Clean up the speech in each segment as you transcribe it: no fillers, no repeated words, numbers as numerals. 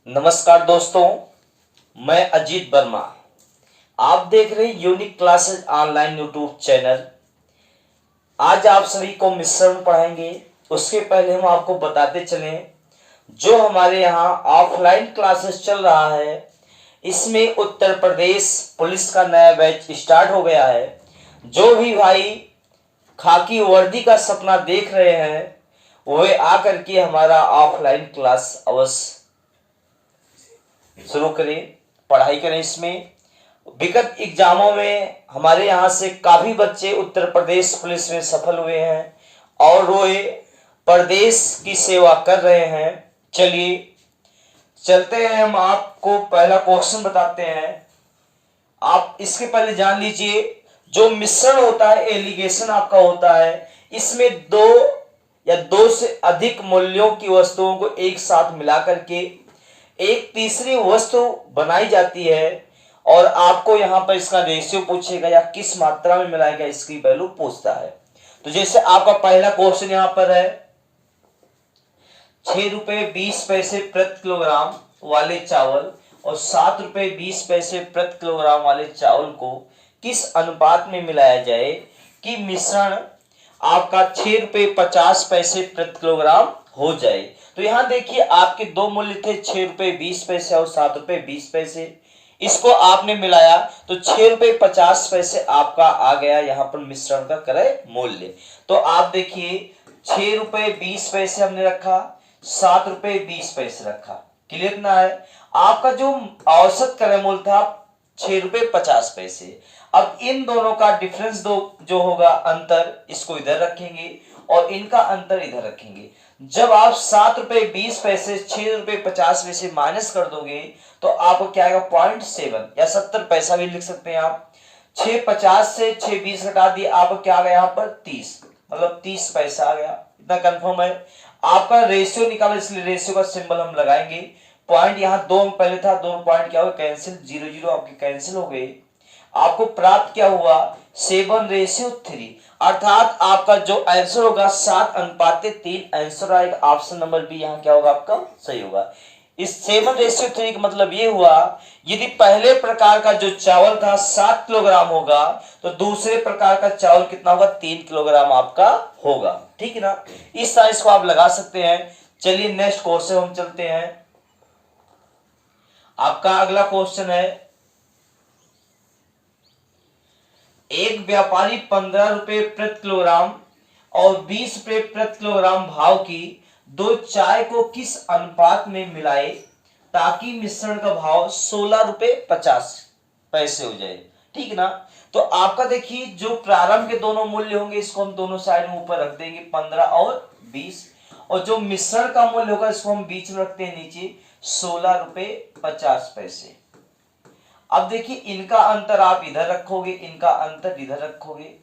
नमस्कार दोस्तों, मैं अजीत वर्मा। आप देख रहे हैं unique classes online YouTube channel. आज आप सभी को मिश्रण पढ़ाएंगे। उसके पहले हम आपको बताते चलें, जो हमारे यहाँ ऑफलाइन क्लासेस चल रहा है, इसमें उत्तर प्रदेश पुलिस का नया बैच स्टार्ट हो गया है। जो भी भाई खाकी वर्दी का सपना देख रहे हैं, वह आकर के हमारा ऑफलाइन क्लास अवश्य शुरू करें, पढ़ाई करें। इसमें विगत एग्जामों में हमारे यहाँ से काफी बच्चे उत्तर प्रदेश पुलिस में सफल हुए हैं और वो प्रदेश की सेवा कर रहे हैं। चलिए चलते हैं, हम आपको पहला क्वेश्चन बताते हैं। आप इसके पहले जान लीजिए, जो मिश्रण होता है, एलिगेशन आपका होता है, इसमें दो या दो से अधिक मूल्यों की वस्तुओं को एक साथ मिलाकर के एक तीसरी वस्तु बनाई जाती है और आपको यहां पर इसका रेशियो पूछेगा या किस मात्रा में मिलाएगा, इसकी वैल्यू पूछता है। तो जैसे आपका पहला क्वेश्चन यहां पर है, 6 रुपए 20 पैसे प्रति किलोग्राम वाले चावल और 7 रुपए 20 पैसे प्रति किलोग्राम वाले चावल को किस अनुपात में मिलाया जाए कि मिश्रण आपका 6 रुपए 50 पैसे प्रति किलोग्राम हो जाए। तो यहां देखिए, आपके दो मूल्य थे, 6 रुपए 20 पैसे और 7 रुपए 20 पैसे। इसको आपने मिलाया तो 6 रुपए 50 पैसे आपका आ गया यहां पर मिश्रण का क्रय मूल्य। तो आप देखिए, 6 रुपए 20 पैसे हमने रखा, 7 रुपए 20 पैसे रखा। क्लियर ना है? आपका जो औसत क्रय मूल्य था 6 रुपए 50 पैसे। अब इन दोनों का डिफरेंस दो जो होगा, अंतर, इसको इधर रखेंगे और इनका अंतर इधर रखेंगे। जब आप 7 रुपए 20 पैसे 6 रुपए 50 पैसे माइनस कर दोगे तो आपको क्या आएगा, 0.7 या 70 पैसा भी लिख सकते हैं आप। 650 से 620 घटा दिए, आपको क्या आ गया यहाँ पर 30, मतलब 30 पैसा आ गया। इतना कंफर्म है? आपका रेशियो निकालो, इसलिए रेशियो का सिंबल हम लगाएंगे। पॉइंट यहाँ दो पहले था, दोनों पॉइंट क्या हो गए, कैंसिल, 0 0 आपके कैंसिल हो गए। आपको प्राप्त क्या हुआ, 7:3, अर्थात आपका जो आंसर होगा 7:3 आंसर आएगा। ऑप्शन नंबर बी यहाँ क्या होगा, आपका सही होगा। इस 7:3 का मतलब ये हुआ, यदि पहले प्रकार का जो चावल था 7 किलोग्राम होगा तो दूसरे प्रकार का चावल कितना होगा, 3 किलोग्राम आपका होगा। ठीक है ना? इस तरह इसको आप लगा सकते हैं। चलिए नेक्स्ट क्वेश्चन हम चलते हैं। आपका अगला क्वेश्चन है, एक व्यापारी 15 रुपए प्रति किलोग्राम और 20 रुपए प्रति किलोग्राम भाव की दो चाय को किस अनुपात में मिलाए ताकि मिश्रण का भाव 16 रुपए 50 पैसे हो जाए। ठीक है ना? तो आपका देखिए, जो प्रारंभ के दोनों मूल्य होंगे इसको हम दोनों साइड में ऊपर रख देंगे, 15 और 20, और जो मिश्रण का मूल्य होगा इसको हम बीच में रखते हैं नीचे, 16 रुपए 50 पैसे। अब देखिए, इनका अंतर आप इधर रखोगे, इनका अंतर इधर रखोगे।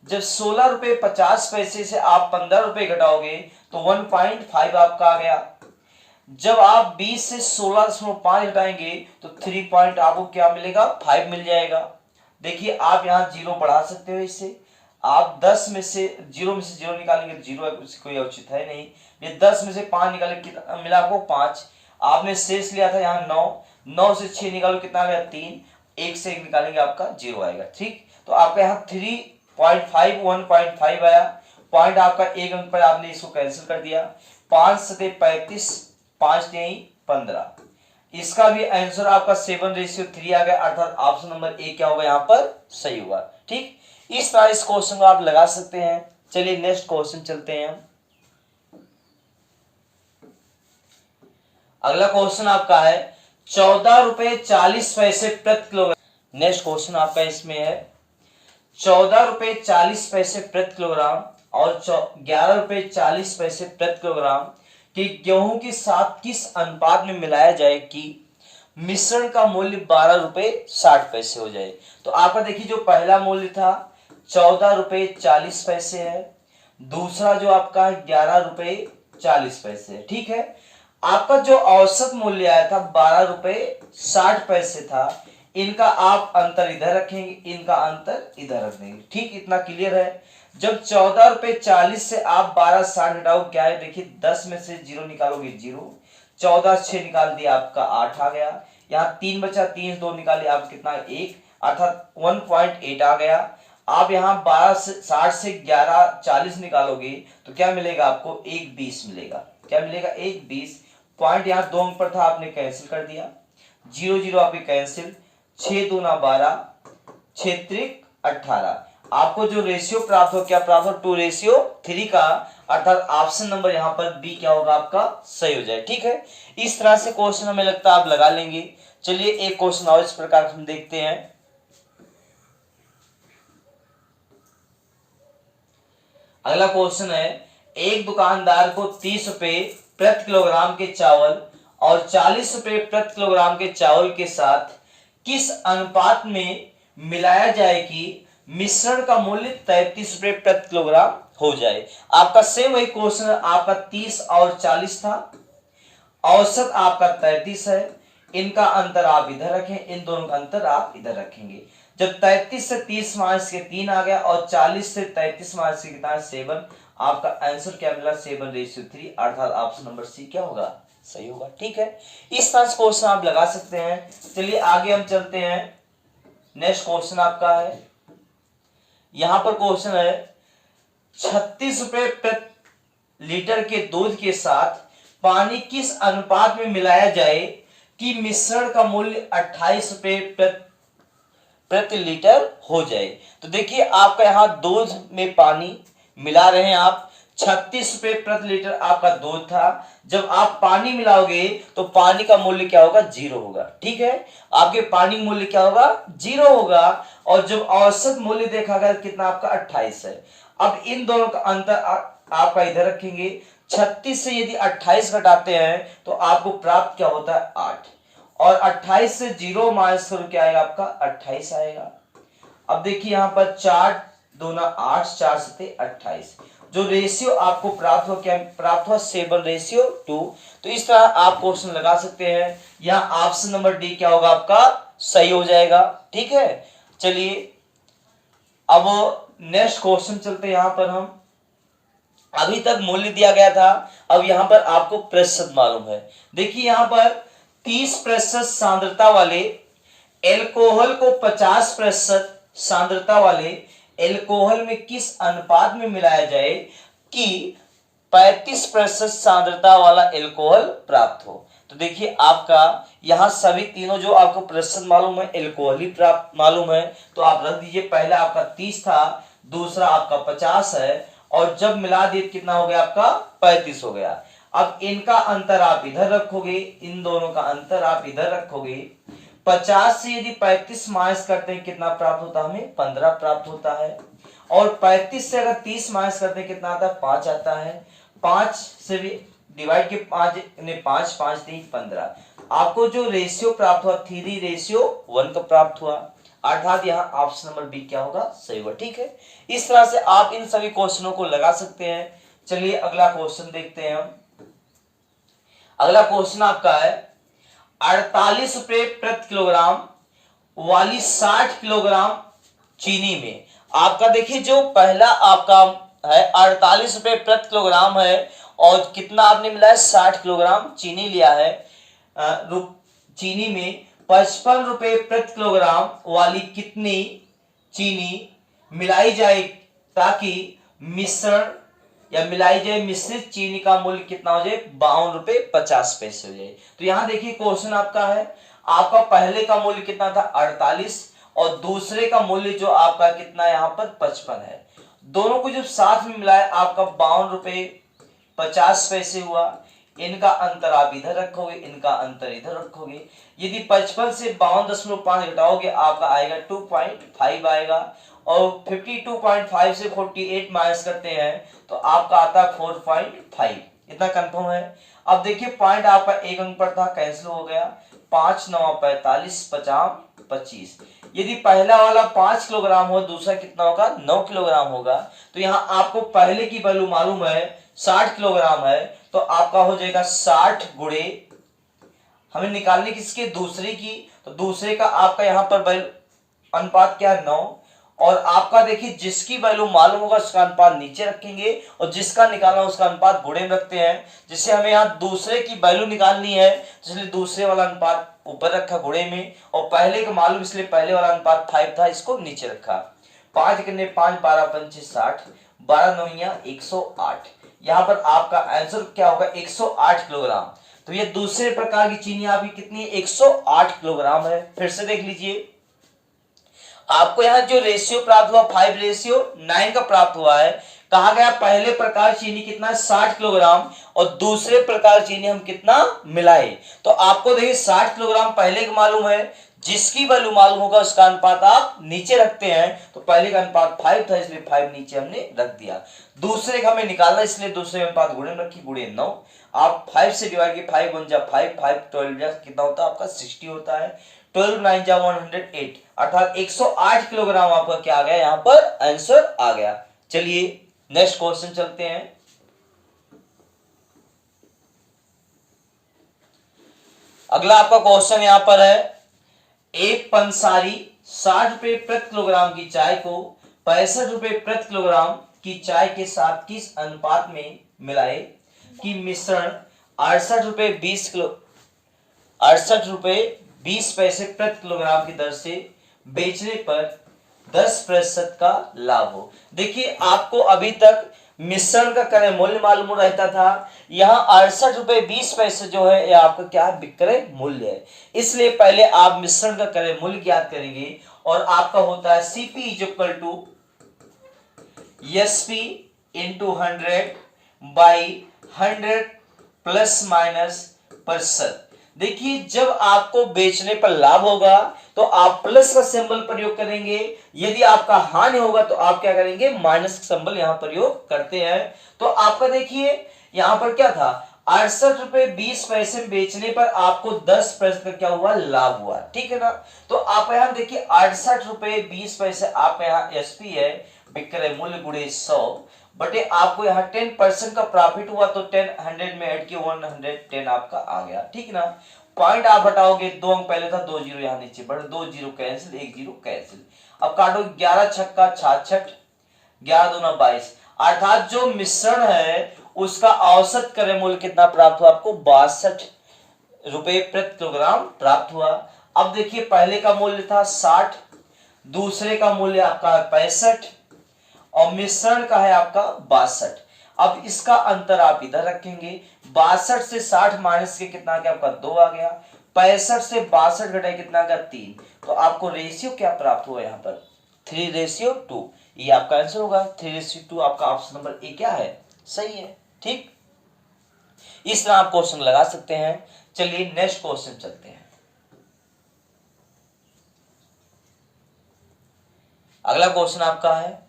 जब 16 रुपए 50 पैसे से आप 15 रुपए घटाओगे तो 1.5 आपका आ गया। जब आप 20 से 16.5 घटाएंगे तो 3 पॉइंट आपको क्या मिलेगा, 5 मिल जाएगा। देखिए, आप यहाँ जीरो बढ़ा सकते हो। इससे आप 10 में से 0 में से 0 निकालेंगे, 0 कोई औचित है नहीं। ये 10 में से 5 निकाले, कितना मिला आपको, 5। आपने शेष लिया था यहाँ 9 से 6 निकालो, कितना आ गया, 3। 1 से 1 निकालेंगे, आपका 0 आएगा। ठीक, तो आपका यहाँ 3.5 1.5 आया। पॉइंट आपका 1 अंक पर, आपने इसको कैंसिल कर दिया। 5 सते 35, 5 नहीं 15। इसका भी आंसर आपका 7:3 आ गया, अर्थात ऑप्शन नंबर ए क्या होगा, यहाँ पर सही होगा। ठीक, इस तरह इस क्वेश्चन को आप लगा सकते हैं। चलिए नेक्स्ट क्वेश्चन चलते हैं। अगला क्वेश्चन आपका है, 14 रुपए 40 पैसे प्रति किलोग्राम। नेक्स्ट क्वेश्चन आपका इसमें है, 14 रुपए 40 पैसे प्रति किलोग्राम और 11 रुपए 40 पैसे प्रति किलोग्राम कि गेहूं के साथ किस अनुपात में मिलाया जाए कि मिश्रण का मूल्य 12 रुपए 60 पैसे हो जाए। तो आपका देखिए, जो पहला मूल्य था 14 रुपए 40 पैसे है, दूसरा जो आपका 11 रुपए 40 पैसे है। ठीक है, आपका जो औसत मूल्य आया था 12 रुपए 60 पैसे था। इनका आप अंतर इधर रखेंगे, इनका अंतर इधर रख देंगे। ठीक, इतना क्लियर है? जब 14 रुपए 40 से आप 12.60 घटाओ, क्या है, देखिए 10 में से 0 निकालोगे 0, 14 6 निकाल दिया आपका 8 आ गया। यहाँ 3 बचा, 3 2 निकाले आप कितना 1, अर्थात 1.8 आ गया। आप यहाँ 12 से 60 से 11 40 निकालोगे तो क्या मिलेगा आपको 1.20 मिलेगा। क्या मिलेगा 1.20। पॉइंट यहाँ 2 अंक पर था, आपने कैंसिल कर दिया, 0 0 आपके कैंसिल, 6 2 12, 6 त्रिक 18। आपको जो रेशियो प्राप्त हो, क्या प्राप्त हो 2:3 का, अर्थात ऑप्शन नंबर यहाँ पर बी क्या होगा आपका सही हो जाए। ठीक है, इस तरह से क्वेश्चन हमें लगता है आप लगा लेंगे। चलिए एक क्वेश्चन और इस प्रकार हम देखते हैं। अगला क्वेश्चन है, एक दुकानदार को 30 रुपए प्रति किलोग्राम के चावल और 40 रुपए प्रति किलोग्राम के चावल के साथ किस अनुपात में मिलाया जाए कि मिश्रण का मूल्य 33 रुपए प्रति किलोग्राम हो जाए। आपका सेम वही क्वेश्चन, आपका 30 और 40 था, औसत आपका 33 है, इनका अंतर आप इधर रखें, इन दोनों का अंतर आप इधर रखेंगे। जब 33 से 30 माइनस के 3 आ गया और 40 से 33 माइनस के कितना 7, आपका आंसर क्या मिला 7:3, अर्थात ऑप्शन नंबर सी क्या होगा सही होगा। ठीक है, इस तरह से क्वेश्चन आप लगा सकते हैं। चलिए आगे हम चलते हैं। नेक्स्ट क्वेश्चन आपका है, यहां पर क्वेश्चन है 36 रुपए प्रति लीटर के दूध के साथ पानी किस अनुपात में मिलाया जाए कि मिश्रण का मूल्य 28 रुपए प्रति लीटर हो जाए। तो देखिए आपका यहाँ दूध में पानी मिला रहे हैं आप, 36 रुपए प्रति लीटर आपका दूध था, जब आप पानी मिलाओगे तो पानी का मूल्य क्या होगा 0 होगा। ठीक है, आपके पानी मूल्य क्या होगा 0 होगा, और जब औसत मूल्य देखा गया कितना आपका 28 है। अब इन दोनों का अंतर आपका इधर रखेंगे, 36 से यदि 28 घटाते हैं तो आपको प्राप्त क्या होता है 8, और 28 से 0 माइनस करो क्या आएगा आपका 28 आएगा। अब देखिए यहां पर 4 2 8, 4 7 28, जो रेशियो आपको प्राप्त हो क्या प्राप्त हुआ 7:2। तो इस तरह आप क्वेश्चन लगा सकते हैं। यहाँ ऑप्शन नंबर डी क्या होगा आपका सही हो जाएगा। ठीक है, चलिए अब नेक्स्ट क्वेश्चन चलते हैं। यहां पर हम अभी तक मूल्य दिया गया था, अब यहां पर आपको प्रतिशत मालूम है। देखिए यहां पर 30% सांद्रता वाले एल्कोहल को 50% सांद्रता वाले एल्कोहल में किस अनुपात में मिलाया जाए कि 35% सांद्रता वाला एल्कोहल प्राप्त हो। तो देखिए आपका यहां सभी तीनों जो आपको प्रतिशत मालूम है, एल्कोहल ही प्राप्त मालूम है, तो आप रख दीजिए। पहला आपका 30 था, दूसरा आपका 50 है, और जब मिला दिए कितना हो गया आपका 35 हो गया। अब इनका अंतर आप इधर रखोगे, इन दोनों का अंतर आप इधर रखोगे। 50 से यदि 35 माइनस करते हैं कितना प्राप्त होता है हमें 15 प्राप्त होता है, और 35 से अगर 30 माइनस करते हैं कितना आता है 5 आता है। 5 से भी डिवाइड के 5 ने 5 5 3 15, आपको जो रेशियो प्राप्त हुआ 3:1 का प्राप्त हुआ, अर्थात यहाँ ऑप्शन नंबर बी क्या होगा सही होगा। ठीक है, इस तरह से आप इन सभी क्वेश्चनों को लगा सकते हैं। चलिए अगला क्वेश्चन देखते हैं हम। अगला क्वेश्चन आपका है 48 रुपए प्रति किलोग्राम वाली 60 किलोग्राम चीनी में, आपका देखिए जो पहला आपका है 48 रुपए प्रति किलोग्राम है, और कितना आपने मिलाया 60 किलोग्राम चीनी लिया है। चीनी में 55 रुपए प्रति किलोग्राम वाली कितनी चीनी मिलाई जाए ताकि मिश्रण या मिलाई जाए मिश्रित चीनी का मूल्य कितना हो जाए 52 रुपए 50 पैसे हो जाए। तो यहां देखिए क्वेश्चन आपका है, आपका पहले का मूल्य कितना था 48, और दूसरे का मूल्य जो आपका कितना यहाँ पर 55 है। दोनों को जब साथ में मिलाए आपका 52 रुपए 50 पैसे हुआ। इनका अंतर आप इधर रखोगे, इनका अंतर इधर रखोगे। यदि 55 से 52.5 घटाओगे आपका आएगा 2.5 आएगा, और 52.5 से 48 माइनस करते हैं तो आपका आता है 4.5। इतना कंफर्म है। अब देखिए पॉइंट आपका एक अंक पर था, कैंसिल हो गया। 5 9 45, 50 25। यदि पहला वाला 5 किलोग्राम हो, दूसरा कितना होगा 9 किलोग्राम होगा। तो यहाँ आपको पहले की वैल्यू मालूम है 60 किलोग्राम है, तो आपका हो जाएगा 60 गुणे, हमें निकालने किसके दूसरे की, तो दूसरे का आपका यहाँ पर वैल्यू अनुपात क्या है 9, और आपका देखिए जिसकी वैल्यू मालूम होगा उसका अनुपात नीचे रखेंगे और जिसका निकालना उसका अनुपात गुणे में रखते हैं। जैसे हमें यहाँ दूसरे की वैल्यू निकालनी है इसलिए दूसरे वाला अनुपात ऊपर रखा गुणे में, और पहले का मालूम इसलिए पहले वाला अनुपात 5 था, इसको नीचे रखा। 5 करने 5 12 पंचे 60, 12 नौया 108। यहाँ पर आपका आंसर क्या होगा 108 किलोग्राम। तो ये दूसरे प्रकार की चीनी आपकी कितनी है 108 किलोग्राम है। फिर से देख लीजिए, आपको यहाँ जो रेशियो प्राप्त हुआ 5:9 का प्राप्त हुआ है। कहा गया पहले प्रकार चीनी कितना है 60 किलोग्राम और दूसरे प्रकार चीनी हम कितना मिलाए। तो आपको देखिए 60 किलोग्राम पहले का मालूम है, जिसकी वैल्यू मालूम होगा उसका अनुपात आप नीचे रखते हैं। तो पहले का अनुपात 5 था इसलिए 5 नीचे हमने रख दिया। दूसरे का हमें निकालना इसलिए दूसरे अनुपात गुणे में रखी, गुणे 9। आप 5 से डिवाइड किए 5 1 जा 5, 5 12 जा कितना होता है आपका 60 होता है। 12 9 जा 108 अर्थात 108 किलोग्राम आपका क्या आ गया यहाँ पर आंसर आ गया। चलिए नेक्स्ट क्वेश्चन चलते हैं। अगला आपका क्वेश्चन यहां पर है, एक पंसारी 60 रुपए प्रति किलोग्राम की चाय को 65 रुपए प्रति किलोग्राम की चाय के साथ किस अनुपात में मिलाए कि मिश्रण 68 रुपए 20 पैसे प्रति किलोग्राम की दर से बेचने पर 10% का लाभ हो। देखिए आपको अभी तक मिश्रण का क्रय मूल्य मालूम रहता था, यहाँ 68 रुपए 20 पैसे जो है ये आपका क्या है विक्रय मूल्य है। इसलिए पहले आप मिश्रण का क्रय मूल्य ज्ञात करेंगे और आपका होता है CP is equal to SP into 100 by 100 plus minus %। देखिए जब आपको बेचने पर लाभ होगा तो आप प्लस का सिंबल प्रयोग करेंगे, यदि आपका हानि होगा तो आप क्या करेंगे माइनस का सिंबल यहां प्रयोग करते हैं। तो आपका देखिए यहां पर क्या था 68 रुपए 20 पैसे बेचने पर आपको 10% का क्या हुआ लाभ हुआ, ठीक है ना। तो आप यहां देखिए 68 रुपए 20 पैसे आप यहां एसपी है विक्रय मूल्य गुणे 100 बटे आपको यहाँ 10% का प्रॉफिट हुआ तो 10 100 में ऐड किया 110 आपका आ गया, ठीक ना। पॉइंट आप हटाओगे 2 अंक पहले था 2 जीरो यहाँ नीचे बढ़ 2 जीरो कैंसिल 1 जीरो कैंसिल। अब काटो 11 छक्का 66 11 दूना 22 अर्थात जो मिश्रण है उसका औसत क्रय मूल्य कितना प्राप्त हुआ आपको 62 रुपए प्रति किलोग्राम प्राप्त हुआ। अब देखिए पहले का मूल्य था 60, दूसरे का मूल्य आपका 65 और मिश्रण का है आपका 62। अब इसका अंतर आप इधर रखेंगे, 62 से 60 माइनस के कितना क्या आपका 2 आ गया, 65 से 62 घटाए कितना का 3। तो आपको रेशियो क्या प्राप्त हुआ यहाँ पर 3:2। ये आपका आंसर होगा 3:2। आपका ऑप्शन नंबर ए क्या है सही है, ठीक। इस तरह आप क्वेश्चन लगा सकते हैं। चलिए नेक्स्ट क्वेश्चन चलते हैं। अगला क्वेश्चन आपका है,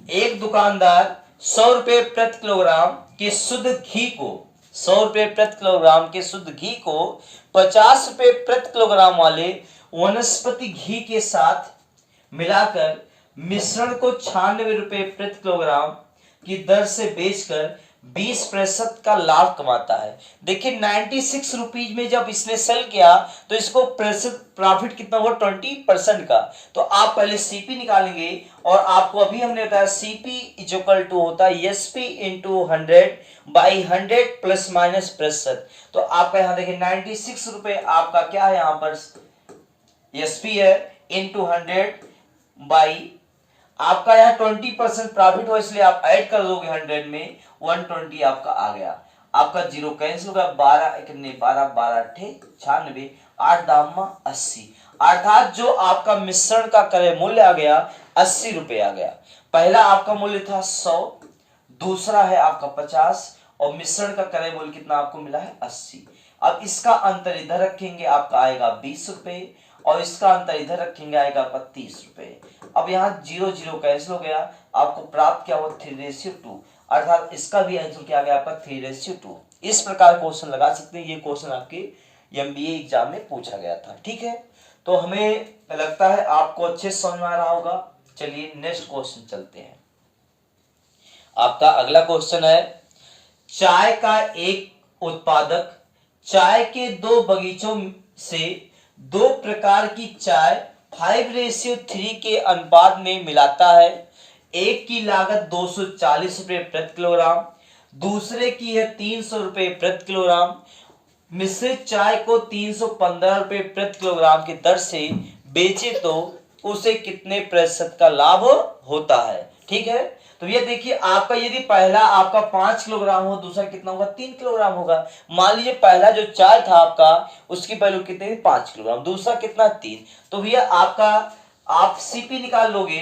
एक दुकानदार 100 रुपए प्रति किलोग्राम के शुद्ध घी को 100 रुपए प्रति किलोग्राम के शुद्ध घी को 50 रुपए प्रति किलोग्राम वाले वनस्पति घी के साथ मिलाकर मिश्रण को 96 रुपए प्रति किलोग्राम की दर से बेचकर 20% का लाभ कमाता है। देखिए 96 रुपीज में जब इसने सेल किया तो इसको प्रॉफिट कितना हुआ 20% का। तो आप पहले सीपी निकालेंगे और आपको अभी हमने बताया सीपी इज इक्वल टू होता है SP into 100 by 100 plus minus %। तो आपका यहाँ देखिए 96 रुपए आपका क्या है यहाँ पर एसपी है इंटू 100 बाई आपका यहाँ 20% प्रॉफिट हो इसलिए आप ऐड कर दोगे 100 में 120 आपका आ गया। आपका जीरो कैंसिल होगा 12 1 12 12 96 8 दामा 80 अर्थात जो आपका मिश्रण का क्रय मूल्य आ गया 80 रुपए आ गया। पहला आपका मूल्य था 100, दूसरा है आपका 50 और मिश्रण का क्रय मूल्य कितना आपको मिला है 80। अब इसका अंतर इधर रखेंगे आपका आएगा 20 रुपए और इसका अंतर इधर रखेंगे आएगा आपका 30 रुपए। अब यहाँ जीरो जीरो कैंसिल हो गया, आपको प्राप्त क्या हुआ 3:2 अर्थात इसका भी आंसर क्या आ गया आपका 3:2। इस प्रकार क्वेश्चन लगा सकते हैं। ये क्वेश्चन आपके एमबीए एग्जाम में पूछा गया था, ठीक है। तो हमें लगता है आपको अच्छे से समझ में आ रहा होगा। चलिए नेक्स्ट क्वेश्चन चलते हैं। आपका अगला क्वेश्चन है, चाय का एक उत्पादक चाय के 2 बगीचों से 2 प्रकार की चाय 5:3 के अनुपात में मिलाता है। एक की लागत 240 रुपये प्रति किलोग्राम, दूसरे की है 300 रुपये प्रति किलोग्राम। मिश्रित चाय को 315 रुपये प्रति किलोग्राम की दर से बेचे तो उसे कितने प्रतिशत का लाभ होता है। ठीक है, तो ये देखिए आपका यदि पहला आपका 5 किलोग्राम हो, दूसरा कितना होगा 3 किलोग्राम होगा। मान लीजिए पहला जो चाय था आपका उसकी वैल्यू कितनी थी 5 किलोग्राम, दूसरा कितना 3, तो भैया आपका आप सीपी निकाल लोगे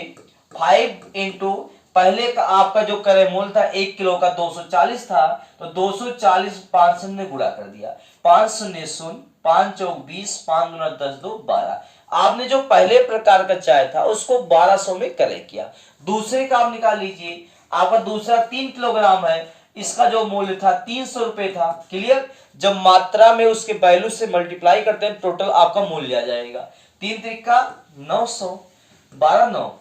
5 इंटू पहले का आपका जो क्रय मूल्य था 1 किलो का 240 था, तो 240 5 से हमने गुणा कर दिया, 5 शून्य शून्य 5 चौक 20 5 दूना 10 2 12। आपने जो पहले प्रकार का चाय था उसको 1200 में क्रय किया। दूसरे का आप निकाल लीजिए, आपका दूसरा 3 किलोग्राम है, इसका जो मूल्य था 300 रुपए था। क्लियर, जब मात्रा में उसके वैल्यू से मल्टीप्लाई करते हैं टोटल आपका मूल्य आ जाएगा। 3 त्रिका 900, 12 9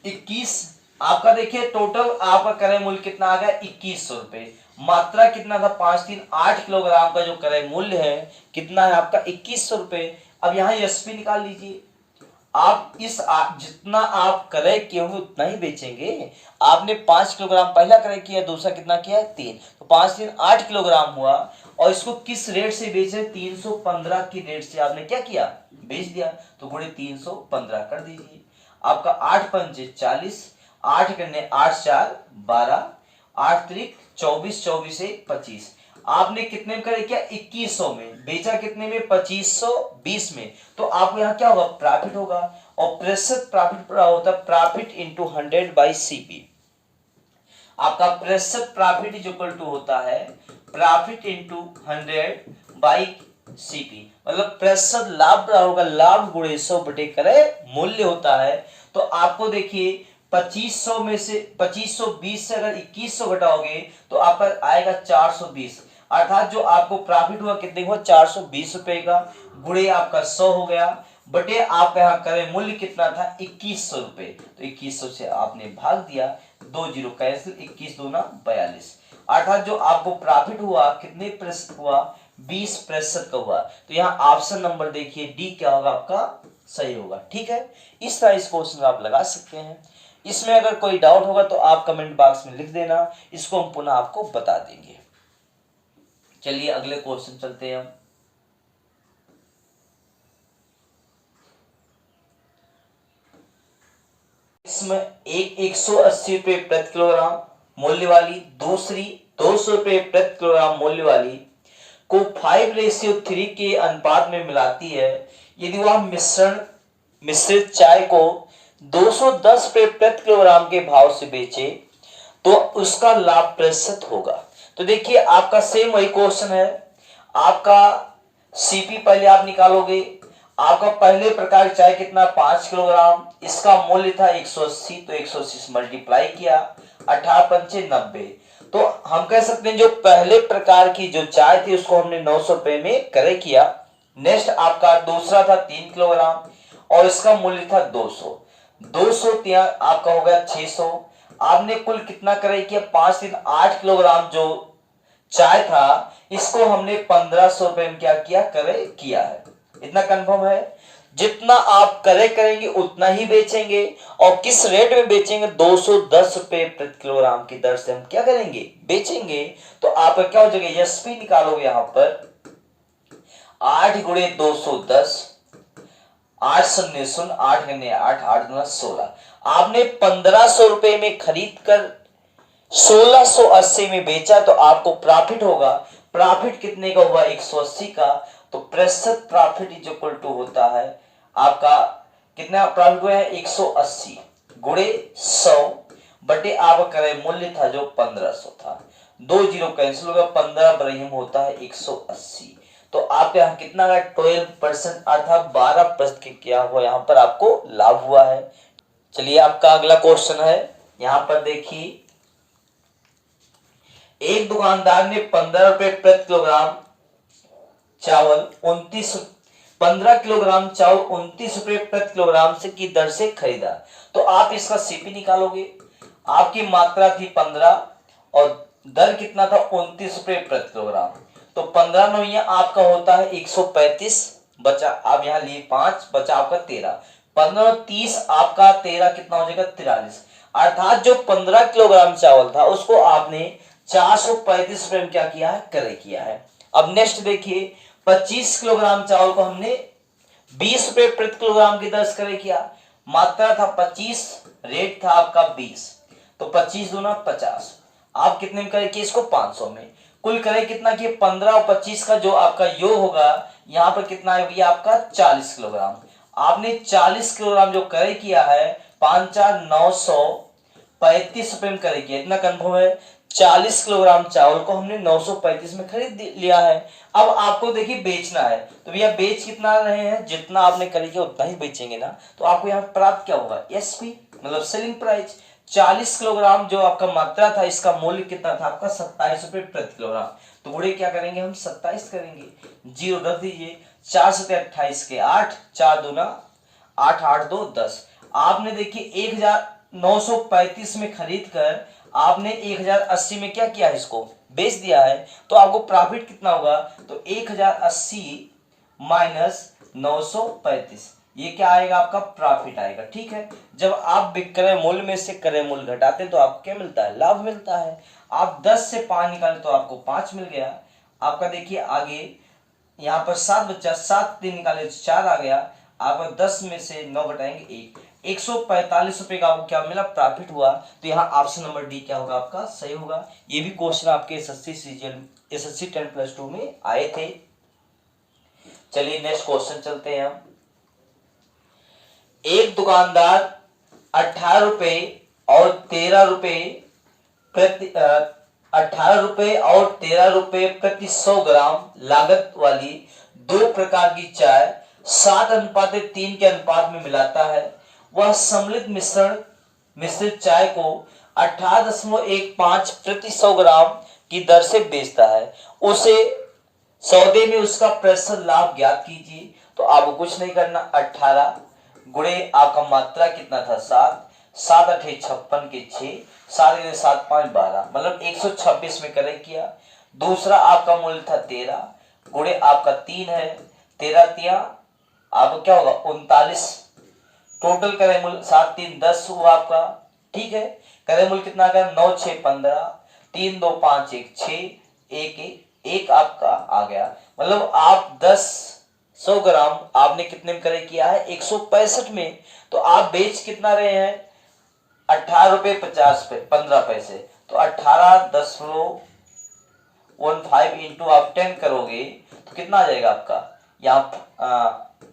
21। आपका देखिए टोटल आपका क्रय मूल्य कितना आ गया 2100 रुपए। मात्रा कितना था 5 3 8 किलोग्राम का जो क्रय मूल्य है कितना है आपका 2100 रुपए। अब यहाँ एसपी निकाल लीजिए। आप जितना आप क्रय किए होंगे उतना ही बेचेंगे। आपने 5 किलोग्राम पहला क्रय किया, दूसरा कितना किया है 3, तो 5 3 8 किलोग्राम हुआ। और इसको किस रेट से बेचे 315 की रेट से आपने क्या किया बेच दिया, तो गुणे 315 कर दीजिए। आपका 8 पंचे 40, 8 करने 8 4 12, 8 त्रिक 24 24 1 25। आपने कितने में क्रय किया 2100 में, बेचा कितने में 2520 में, तो आपको यहाँ क्या होगा प्रॉफिट होगा। और प्रतिशत प्रॉफिट होता है प्रॉफिट इंटू 100 बाई सीपी। आपका प्रतिशत प्रॉफिट इज इक्वल टू होता है प्रॉफिट इंटू 100 बाई सीपी, मतलब प्रतिशत लाभ होगा, लाभ गुणे 100 बटे क्रय मूल्य होता है। तो आपको देखिए 2500 में से 2520 से अगर 2100 घटाओगे तो आपका आएगा 420, अर्थात जो आपको प्रॉफिट हुआ कितने हुआ 420 रुपए का, गुणे आपका 100 हो गया, बटे आपका यहाँ क्रय मूल्य कितना था 2100 रुपए, तो 2100 से आपने भाग दिया, 2 जीरो कैंसिल, 21 दूना 42, अर्थात जो आपको प्रॉफिट हुआ कितने प्रतिशत हुआ 20% का हुआ। तो यहाँ ऑप्शन नंबर देखिए डी क्या होगा आपका सही होगा। ठीक है, इस तरह इस क्वेश्चन आप लगा सकते हैं। इसमें अगर कोई डाउट होगा तो आप कमेंट बॉक्स में लिख देना, इसको हम पुनः आपको बता देंगे। चलिए अगले क्वेश्चन चलते हैं हम। इसमें एक 180 रुपये प्रति किलोग्राम मूल्य वाली, दूसरी 200 रुपये प्रति किलोग्राम मूल्य वाली को 5:3 के अनुपात में मिलाती है। यदि वह मिश्रित चाय को 210 रुपये प्रति किलोग्राम के भाव से बेचे तो उसका लाभ प्रतिशत होगा। तो देखिए आपका सेम वही क्वेश्चन है। आपका सीपी पहले आप निकालोगे। आपका पहले प्रकार चाय कितना 5 किलोग्राम, इसका मूल्य था 180, तो 180 से मल्टीप्लाई किया, 18 पंचे 90। तो हम कह सकते हैं जो पहले प्रकार की जो चाय थी उसको हमने 900 रुपए में क्रय किया। नेक्स्ट आपका दूसरा था 3 किलोग्राम और इसका मूल्य था 200, 200 आपका हो गया 600। आपने कुल कितना क्रय किया 5 3 8 किलोग्राम जो चाय था इसको हमने 1500 रुपए में क्या किया क्रय किया है। इतना कंफर्म है। जितना आप क्रय करेंगे उतना ही बेचेंगे और किस रेट में बेचेंगे 210 रुपए प्रति किलोग्राम की दर से हम क्या करेंगे बेचेंगे। तो आपका क्या हो जाएगा एसपी निकालोगे यहां पर 8 गुणे 210, 8 शून्य शून्य 8 गुणे 8 8 गुना 16। आपने 1500 रुपए में खरीद कर 1680 में बेचा तो आपको प्रॉफिट होगा। प्रॉफिट कितने का हुआ 180 का, तो प्रतिशत प्रॉफिट इज इक्वल टू होता है आपका कितना प्रॉफिट हुआ है 180 गुणे 100 बटे आपका क्रय मूल्य था जो 1500 था, 2 जीरो कैंसिल होगा, 15 बरहिम होता है 180। तो आप यहाँ कितना 12% अर्थात 12% क्या हुआ यहाँ पर आपको लाभ हुआ है। चलिए आपका अगला क्वेश्चन है। यहाँ पर देखिए एक दुकानदार ने 15 रुपए प्रति किलोग्राम चावल 15 किलोग्राम चावल 29 रुपए प्रति किलोग्राम से की दर से खरीदा। तो आप इसका सीपी निकालोगे। आपकी मात्रा थी 15 और दर कितना था 29 रुपए प्रति किलोग्राम, तो 15 नौया आपका होता है 135, बचा आप यहाँ लिए 5, बचा आपका 13, 15 30 आपका 13 कितना हो जाएगा 43। अर्थात जो 15 किलोग्राम चावल था उसको आपने 435 रुपए में क्या किया है, क्रय किया है। अब नेक्स्ट देखिए, 25 किलोग्राम चावल को हमने 20 रुपए प्रति किलोग्राम की दर से क्रय किया। मात्रा था 25, रेट था आपका 20, तो 25 दूना 50। आप कितने में क्रय किए इसको, 500 में। कुल क्रय कितना किए, 15 और 25 का जो आपका योग होगा यहाँ पर कितना है भैया आपका 40 किलोग्राम। आपने 40 किलोग्राम जो क्रय किया है 5,935 रुपए में क्रय किया, इतना कंफर्म है। 40 किलोग्राम चावल को हमने 935 में खरीद लिया है। अब आपको देखिए बेचना है, तो भैया बेच कितना रहे हैं, जितना आपने क्रय किया उतना ही बेचेंगे ना, तो आपको यहाँ प्राप्त क्या होगा, एसपी मतलब सेलिंग प्राइस। 40 किलोग्राम जो आपका मात्रा था इसका मूल्य कितना था आपका 27 रुपए प्रति किलोग्राम। तो गुणे क्या करेंगे हम, 27 करेंगे, जीरो रख दीजिए, 4 सत्ते 28 के 8, 4 दूना 8, 8 2 10। आपने देखिए 1935 में खरीद कर आपने 1080 में क्या किया है, इसको बेच दिया है। तो आपको प्रॉफिट कितना होगा, तो 1080 माइनस 935, ये क्या आएगा आपका प्रॉफिट आएगा। ठीक है, जब आप विक्रय मूल्य में से क्रय मूल्य घटाते हैं तो आपको क्या मिलता है, लाभ मिलता है। आप 10 से 5 निकाले तो आपको 5 मिल गया। आपका देखिए आगे यहाँ पर 7 बच्चा, 7 3 निकाले तो 4 आ गया। आप 10 में से 9 घटाएंगे 1, 145 रुपए का आपको क्या मिला, प्रॉफिट हुआ। तो यहाँ ऑप्शन नंबर डी क्या होगा आपका सही होगा। ये भी क्वेश्चन आपके एसएससी 10+2 में आए थे। चलिए नेक्स्ट क्वेश्चन चलते हैं हम। एक दुकानदार 18 रुपए और 13 रुपए प्रति 18 रुपए और 13 रुपए प्रति 100 ग्राम लागत वाली दो प्रकार की चाय 7:3 के अनुपात में मिलाता है। वह सम्मिलित मिश्रित चाय को 18.15 प्रति 100 ग्राम की दर से बेचता है। उसे सौदे में उसका प्रतिशत लाभ ज्ञात कीजिए। तो आपको कुछ नहीं करना, 18 गुणे आपका मात्रा कितना था 7, 7 8 56 के 6, 7 7 5 12, मतलब 126 में क्रय किया। दूसरा आपका मूल्य था 13 गुणे आपका 3 है, 13 3 आपका क्या होगा 39, टोटल क्रय मूल्य 7 3 10 हुआ आपका। ठीक है, क्रय मूल्य कितना आ गया 9 6 15, 3 2 5 1 6 1 1 आपका आ गया। मतलब आप 100 ग्राम आपने कितने में क्रय किया है 165 में। तो आप बेच कितना रहे हैं 18 रुपए 15 पैसे। तो 18.15 इंटू आप 10 करोगे तो कितना आ जाएगा आपका, यहाँ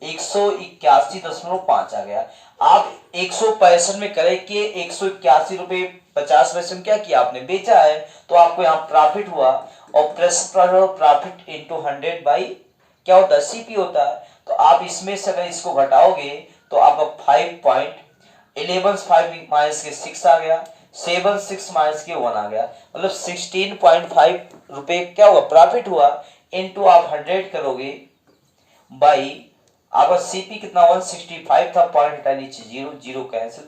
181.5 आ गया। आप 165 में क्रय किए, 181 रुपए 50 पैसे में क्या किया आपने बेचा है, तो आपको यहाँ प्रॉफिट हुआ। और प्रॉफिट इंटू 100 बाई क्या होता है सीपी होता है। तो आप इसमें से अगर इसको घटाओगे तो आपका 5 माइनस के 6 आ गया, 7 6 माइनस के 1 आ गया, मतलब 16.5 रुपए क्या हुआ प्रॉफिट हुआ। इनटू आप 100 करोगे बाई आपका सीपी कितना 165 था, पॉइंट हटा नीचे 0 0 कैंसिल,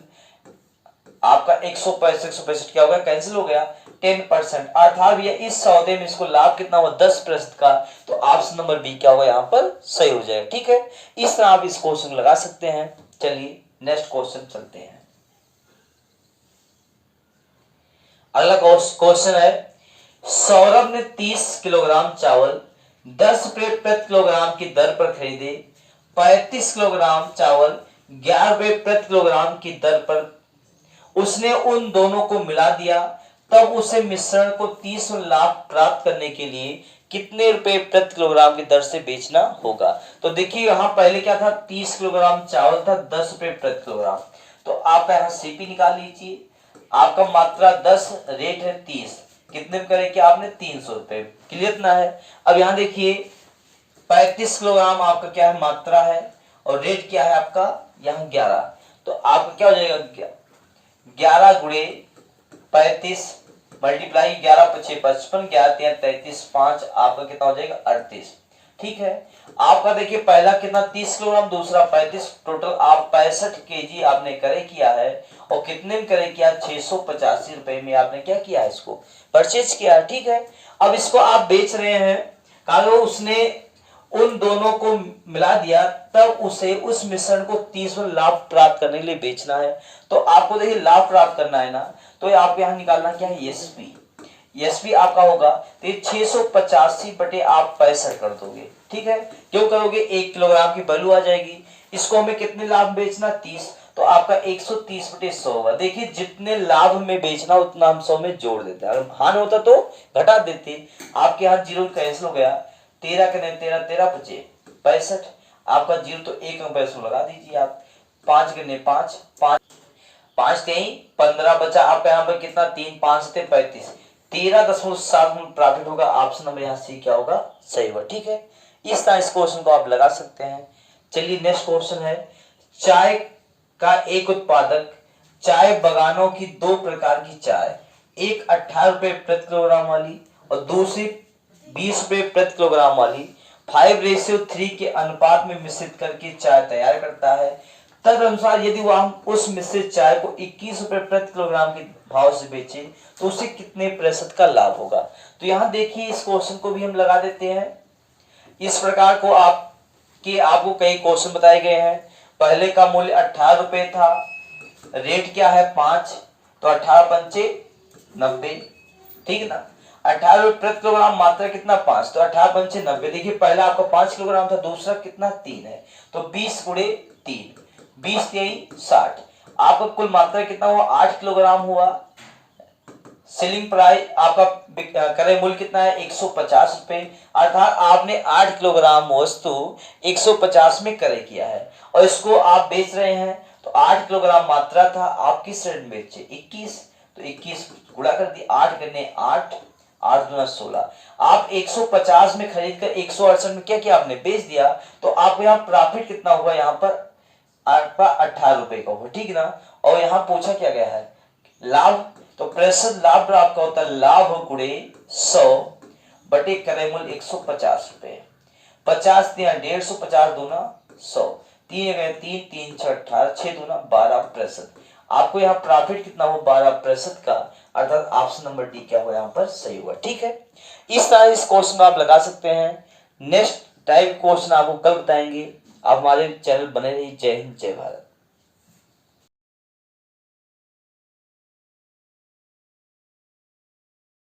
आपका 165 क्या हो गया कैंसिल हो गया 10%। अर्थात भैया इस सौदे में इसको लाभ कितना हुआ 10% का। तो ऑप्शन नंबर बी क्या होगा यहाँ पर सही हो जाएगा। ठीक है, इस तरह आप इस क्वेश्चन लगा सकते हैं। चलिए नेक्स्ट क्वेश्चन चलते हैं। अगला क्वेश्चन है, सौरभ ने 30 किलोग्राम चावल 10 रुपए प्रति किलोग्राम की दर पर खरीदे। 35 किलोग्राम चावल 11 रुपए प्रति किलोग्राम की दर पर उसने उन दोनों को मिला दिया। तब उसे मिश्रण को 30 लाभ प्राप्त करने के लिए कितने रुपए प्रति किलोग्राम की दर से बेचना होगा। तो देखिए यहाँ पहले क्या था 30 किलोग्राम चावल था 10 रुपए प्रति किलोग्राम। तो आप यहाँ सीपी निकाल लीजिए, आपका मात्रा 10 रेट है 30, कितने में करें क्या आपने 300 रुपए, क्लियर ना है। अब यहाँ देखिए 35 किलोग्राम आपका क्या है मात्रा है और रेट क्या है आपका यहाँ 11। तो आपका क्या हो जाएगा 11 गुणे 35 मल्टीप्लाई 11 5 55, 11 3 33, 5 आपका कितना हो जाएगा 38। ठीक है, आपका देखिए पहला कितना 30 किलोग्राम, दूसरा 35, टोटल आप 65 केजी आपने क्रय किया है। और कितने में क्रय किया 685 रुपए में आपने क्या किया है इसको परचेज किया। ठीक है, अब इसको आप बेच रहे हैं, कहा उसने उन दोनों को मिला दिया, तब उसे उस मिश्रण को 30 में लाभ प्राप्त करने के लिए बेचना है। तो आपको देखिए लाभ प्राप्त करना है ना, तो आपको यहाँ निकालना क्या है, एसपी। एसपी आपका होगा तो ये 685 बटे आप 65 कर दोगे, ठीक है। क्यों करोगे, 1 किलोग्राम की वैल्यू आ जाएगी। इसको हमें कितने लाभ बेचना, 30, तो आपका 130 बटे 100 होगा। देखिए जितने लाभ में बेचना उतना हम 100 में जोड़ देते हैं, अगर हानि होता तो घटा देते। आपके यहाँ जीरो कैंसिल हो गया, 13 के 13 13 बचे 65, आपका जीरो तो 1 में पैसों लगा दीजिए आप। 5 के 5 5 5 कहीं 15 बचा आपका यहाँ पर कितना, 3 5 थे 35, 13.7 प्रॉफिट होगा। ऑप्शन नंबर यहाँ सी क्या होगा, सही होगा, ठीक है। इस तरह इस क्वेश्चन को आप लगा सकते हैं। चलिए नेक्स्ट क्वेश्चन है, चाय का एक उत्पादक चाय बागानों की 2 प्रकार की चाय, एक 18 रुपए प्रति किलोग्राम वाली और दूसरी 20 रुपए प्रति किलोग्राम वाली 5:3 के अनुपात में मिश्रित करके चाय तैयार करता है। तदनुसार यदि वह हम उस मिश्रित चाय को 21 रुपए प्रति किलोग्राम के भाव से बेचे तो उसे कितने प्रतिशत का लाभ होगा। तो यहाँ देखिए इस क्वेश्चन को भी हम लगा देते हैं। इस प्रकार को आपको कई क्वेश्चन बताए गए हैं। पहले का मूल्य 18 रुपए था, रेट क्या है 5, तो 18 पंचे 90, ठीक है ना। 18 रुपए प्रति किलोग्राम, मात्रा कितना 5, तो 18 पंचे 90। देखिए पहला आपका 5 किलोग्राम था, दूसरा कितना 3 है, तो 20 गुणे 3, 20 3 60। आपका कुल मात्रा कितना हुआ, 8 किलोग्राम हुआ। सेलिंग प्राइस आपका क्रय मूल्य कितना है, 150 रुपए। अर्थात आपने 8 किलोग्राम वस्तु 150 में क्रय किया है और इसको आप बेच रहे हैं, तो 8 किलोग्राम मात्रा था, आप किस रेट में बेचे, 21, तो 21 गुणा कर दिए, 8 करने 8, 8 दूना 16। आप 150 में खरीद कर 168 में क्या किया, आपने बेच दिया, तो आपको यहाँ प्रॉफिट कितना हुआ, यहाँ पर आपका 18 रुपए का होगा, ठीक है ना। और यहाँ पूछा क्या गया है, लाभ, तो प्रतिशत लाभ आपका होता है लाभ गुणे 100 बटे क्रय मूल्य 150 रुपए। 50 दिया 150, 50 दूना 100, 3 गए 3 3 6 18, 6 दूना 12%। आपको यहाँ प्रॉफिट कितना हो, 12% का, अर्थात ऑप्शन नंबर डी क्या हुआ यहाँ पर सही हुआ, ठीक है। इस तरह इस क्वेश्चन आप लगा सकते हैं। नेक्स्ट टाइप क्वेश्चन आपको कल बताएंगे। आप हमारे चैनल बने रहिए। जय हिंद, जय भारत।